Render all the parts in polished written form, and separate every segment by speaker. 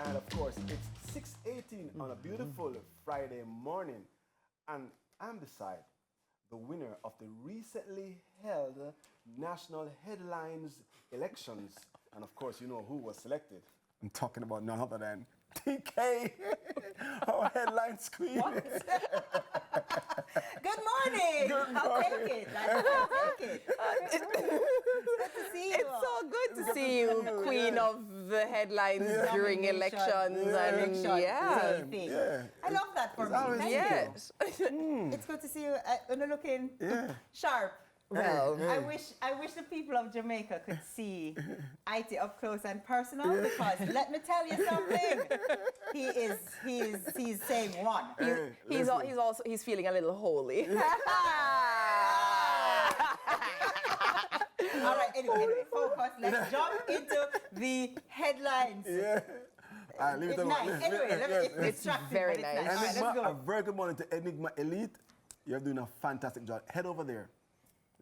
Speaker 1: And of course, it's 6:18 on a beautiful Friday morning. And I'm beside the winner of the recently held National Headlines elections. And of course, you know who was selected. I'm talking about none other than TK, our headlines queen.
Speaker 2: Good morning. I'll take it. I'll take it. Good to see you.
Speaker 3: It's so good to see you, queen of the headlines during elections.
Speaker 2: I love that for me. Thank you. It's good to see you looking sharp.
Speaker 3: Well,
Speaker 2: I wish the people of Jamaica could see IT up close and personal, because let me tell you something. He's saying one.
Speaker 3: He's feeling a little holy.
Speaker 2: All right, anyway, focus. Let's jump into the headlines.
Speaker 1: It's
Speaker 2: nice. Anyway, it's
Speaker 3: very nice.
Speaker 2: All right, let's go.
Speaker 1: A very good morning to Enigma Elite. You're doing a fantastic job. Head over there.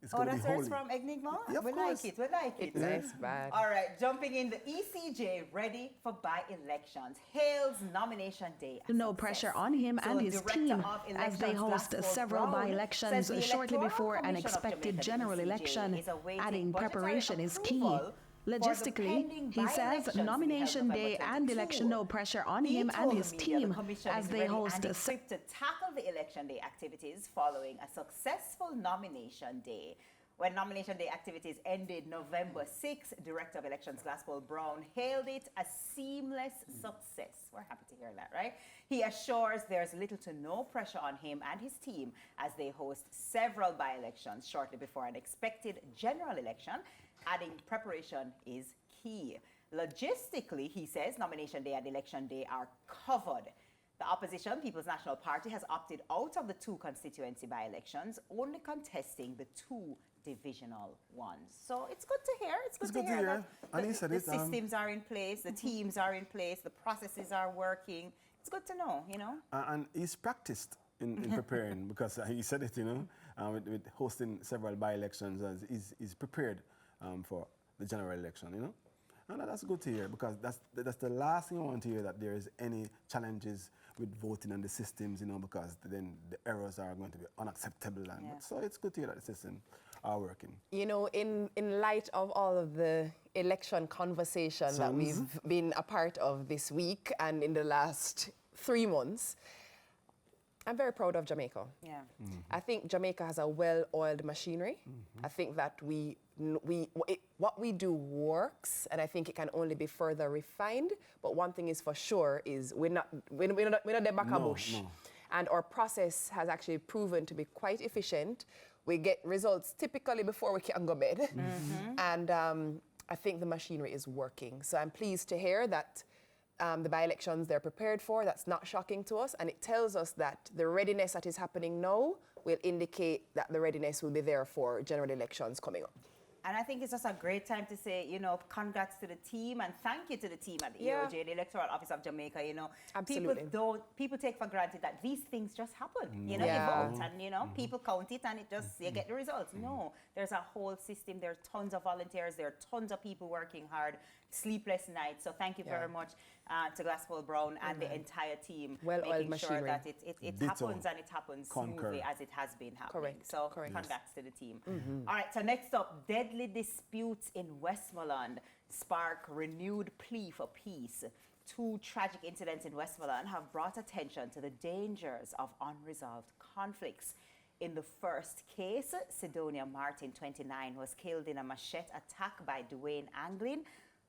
Speaker 1: It's going to be holy.
Speaker 2: That's from Enigma?
Speaker 1: Yeah,
Speaker 2: we like it.
Speaker 3: It's nice, bad.
Speaker 2: All right, jumping in, the ECJ ready for by-elections. Hails nomination day.
Speaker 4: No pressure on him and his team as they host several by-elections shortly before an expected general election, adding preparation is key. Logistically, he says nomination day and election, no pressure on him and his team as they host
Speaker 2: to tackle the election day activities following a successful nomination day. When nomination day activities ended November 6, Director of Elections Glasspool Brown hailed it a seamless success. We're happy to hear that, right? He assures there's little to no pressure on him and his team as they host several by-elections shortly before an expected general election, adding preparation is key. Logistically, he says, nomination day and election day are covered. The opposition, People's National Party, has opted out of the 2 constituency by-elections, only contesting the 2 divisional ones. So it's good to hear. It's good to hear that the systems are in place, the teams are in place, the processes are working. It's good to know, you know.
Speaker 1: And he's practiced in preparing, because he said it, you know, with hosting several by-elections, he's prepared for the general election, you know. And that's good to hear, because that's the last thing I want to hear, that there is any challenges with voting and the systems, you know, because then the errors are going to be unacceptable. And so it's good to hear that the systems are working.
Speaker 3: You know, in light of all of the election conversation that we've been a part of this week and in the last 3 months, I'm very proud of Jamaica.
Speaker 2: Yeah.
Speaker 3: I think Jamaica has a well-oiled machinery. I think that what we do works, and I think it can only be further refined. But one thing is for sure is we're not the back of bush.
Speaker 1: No.
Speaker 3: And our process has actually proven to be quite efficient. We get results typically before we can go bed. And I think the machinery is working. So I'm pleased to hear that the by-elections they're prepared for. That's not shocking to us, and it tells us that the readiness that is happening now will indicate that the readiness will be there for general elections coming up.
Speaker 2: And I think it's just a great time to say, you know, congrats to the team and thank you to the team at the EOJ, the Electoral Office of Jamaica, you know.
Speaker 3: Absolutely.
Speaker 2: People take for granted that these things just happen. You know, you vote and, you know, people count it and it just, you get the results. No, there's a whole system. There are tons of volunteers. There are tons of people working hard, sleepless nights. So thank you very much to Glasspool Brown and the entire team, making sure that it happens and it happens smoothly as it has been happening. So congrats to the team. All right, so next up, deadly disputes in Westmorland spark renewed plea for peace. 2 tragic incidents in Westmorland have brought attention to the dangers of unresolved conflicts. In the first case, Sidonia Martin, 29, was killed in a machete attack by Dwayne Anglin,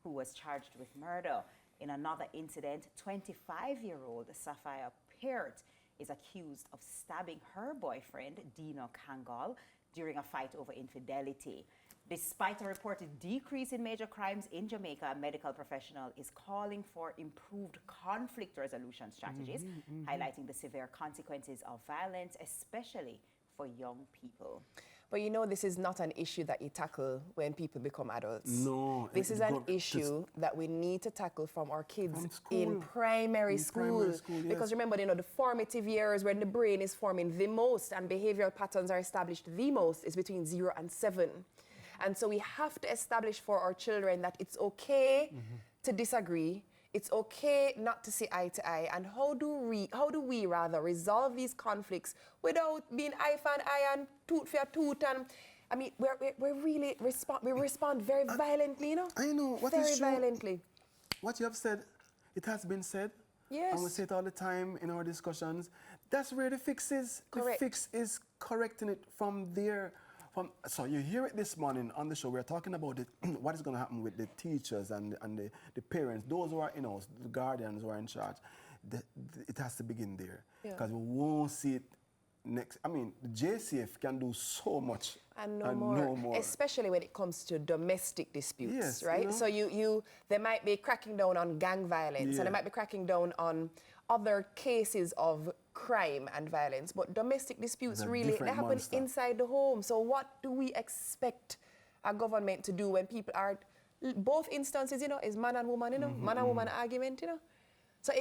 Speaker 2: who was charged with murder. In another incident, 25-year-old Sapphire Peart is accused of stabbing her boyfriend, Dino Kangal, during a fight over infidelity. Despite a reported decrease in major crimes in Jamaica, a medical professional is calling for improved conflict resolution strategies, highlighting the severe consequences of violence, especially for young people.
Speaker 3: But you know, this is not an issue that you tackle when people become adults.
Speaker 1: No.
Speaker 3: This is an issue that we need to tackle from our kids in primary school. Because remember, you know, the formative years when the brain is forming the most and behavioral patterns are established the most is between 0 and 7. And so we have to establish for our children that it's okay to disagree. it's okay not to see eye to eye. And how do we rather resolve these conflicts without being eye for an eye and tooth for a tooth? And I mean, we really respond very violently, you know?
Speaker 1: I know what
Speaker 3: very
Speaker 1: is true.
Speaker 3: violently.
Speaker 1: What you have said, it has been said.
Speaker 3: Yes.
Speaker 1: And we say it all the time in our discussions. That's where the fix is.
Speaker 3: Correct.
Speaker 1: The fix is correcting it from there. So you hear it this morning on the show. We're talking about what is going to happen with the teachers and the parents, those who are in house, the guardians who are in charge. It has to begin there. Because we won't see it next. I mean, the JCF can do so much.
Speaker 3: And no more. Especially when it comes to domestic disputes,
Speaker 1: yes,
Speaker 3: right?
Speaker 1: You
Speaker 3: So
Speaker 1: know?
Speaker 3: they might be cracking down on gang violence, and they might be cracking down on other cases of crime and violence. But domestic disputes really, they happen inside the home. So what do we expect a government to do when people are, both instances, you know, is man and woman, you know, man and woman argument, you know? So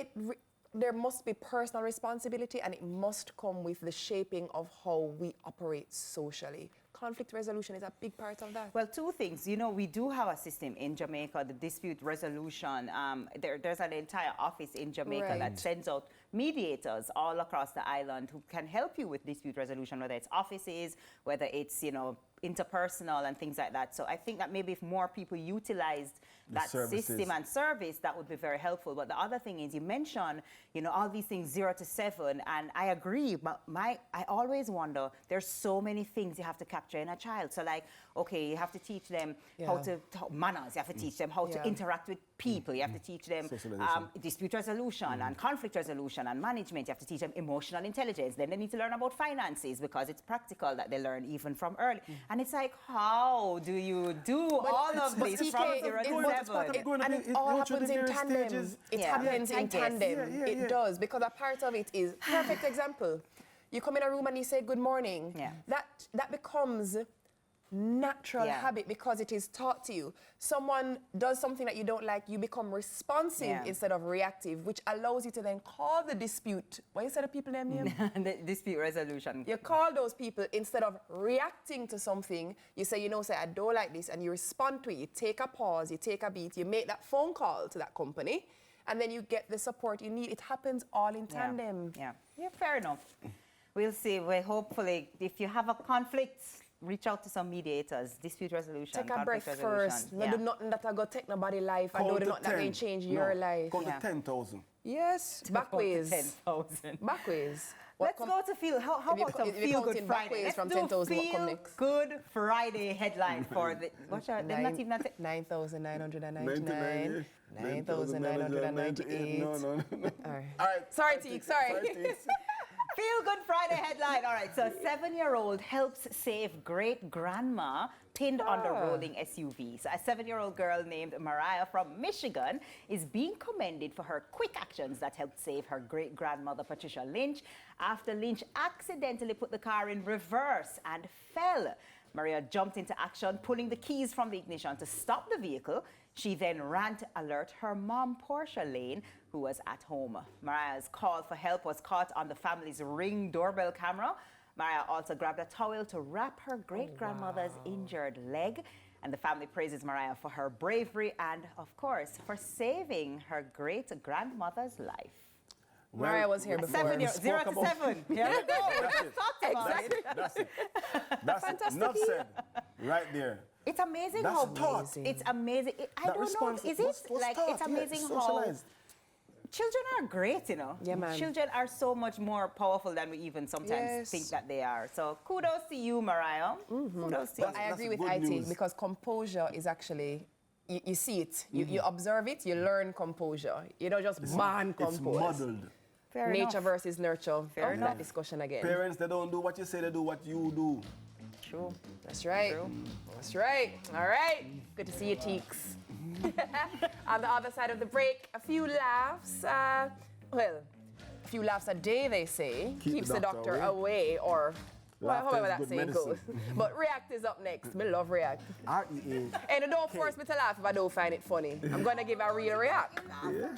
Speaker 3: there must be personal responsibility, and it must come with the shaping of how we operate socially. Conflict resolution is a big part of that.
Speaker 2: Well, two things. You know, we do have a system in Jamaica, the dispute resolution. There's an entire office in Jamaica that sends out mediators all across the island who can help you with dispute resolution, whether it's offices, whether it's, you know, interpersonal and things like that. So I think that maybe if more people utilized that system and service, that would be very helpful. But the other thing is, you mentioned, you know, all these things 0 to 7, and I agree. But I always wonder, there's so many things you have to capture in a child. So like, okay, you have to teach them how to manners. You have to teach them how to interact with people. You have to teach them dispute resolution and conflict resolution and management. You have to teach them emotional intelligence. Then they need to learn about finances, because it's practical that they learn even from early. And it's like, how do you do all of this from 0 to 7?
Speaker 3: And it all happens in tandem. It happens in tandem. It does, because a part of it is, perfect example. You come in a room and you say good morning. That becomes natural habit because it is taught to you. Someone does something that you don't like, you become responsive instead of reactive, which allows you to then call the dispute. What you said the people name?
Speaker 2: The dispute resolution.
Speaker 3: You call those people instead of reacting to something. You say, you know, say I don't like this, and you respond to it. You take a pause, you take a beat, you make that phone call to that company, and then you get the support you need. It happens all in tandem.
Speaker 2: Yeah, fair enough. We'll see. Well, hopefully, if you have a conflict, reach out to some mediators, dispute resolution,
Speaker 3: take a breath first. No do nothing that I go take nobody's life. I do nothing that may change your life.
Speaker 1: Count to 10,000.
Speaker 3: Yes, backways.
Speaker 2: 10,000.
Speaker 3: Backways.
Speaker 2: Let's go to feel. How about some Feel Good Friday? Let's
Speaker 3: from
Speaker 2: do
Speaker 3: 10,000.
Speaker 2: Feel Good Friday headline for the. What's that?
Speaker 3: 9,999. 9,998.
Speaker 1: No.
Speaker 3: All right. Sorry, Teek. Sorry.
Speaker 2: Feel Good Friday headline. All right, so a 7-year-old helps save great-grandma pinned under rolling SUV. So a 7-year-old girl named Mariah from Michigan is being commended for her quick actions that helped save her great-grandmother Patricia Lynch after Lynch accidentally put the car in reverse and fell. Maria jumped into action, pulling the keys from the ignition to stop the vehicle. She then ran to alert her mom, Portia Lane, who was at home. Mariah's call for help was caught on the family's Ring doorbell camera. Mariah also grabbed a towel to wrap her great-grandmother's injured leg. And the family praises Mariah for her bravery and, of course, for saving her great-grandmother's life.
Speaker 3: Well, Mariah was here before.
Speaker 2: 0 to 7. Here we go.
Speaker 1: That's it. That's fantastic. Enough said. Right there.
Speaker 2: It's amazing
Speaker 1: That's
Speaker 2: how
Speaker 1: taught.
Speaker 2: It's amazing. I don't know. Is it like it's amazing how children are great, you know.
Speaker 3: Yeah, man.
Speaker 2: Children are so much more powerful than we even sometimes think that they are. So kudos to you, Mariah. Kudos to you.
Speaker 3: I agree with IT because composure is actually. You see it, you observe it, you learn composure. You don't just man compose.
Speaker 1: It's modeled.
Speaker 2: Fair
Speaker 3: Nature
Speaker 2: enough.
Speaker 3: versus nurture.
Speaker 2: Fair enough.
Speaker 3: That discussion again.
Speaker 1: Parents, they don't do what you say, they do what you do.
Speaker 2: True.
Speaker 3: That's right.
Speaker 2: True.
Speaker 3: That's right. All right. Good to see you, Teeks. On the other side of the break, a few laughs. A few laughs a day, they say, keeps the doctor away or however that saying goes. But React is up next. Me love React.
Speaker 1: R-E-A.
Speaker 3: And don't force me to laugh if I don't find it funny. I'm going to give a real React.
Speaker 1: Yeah.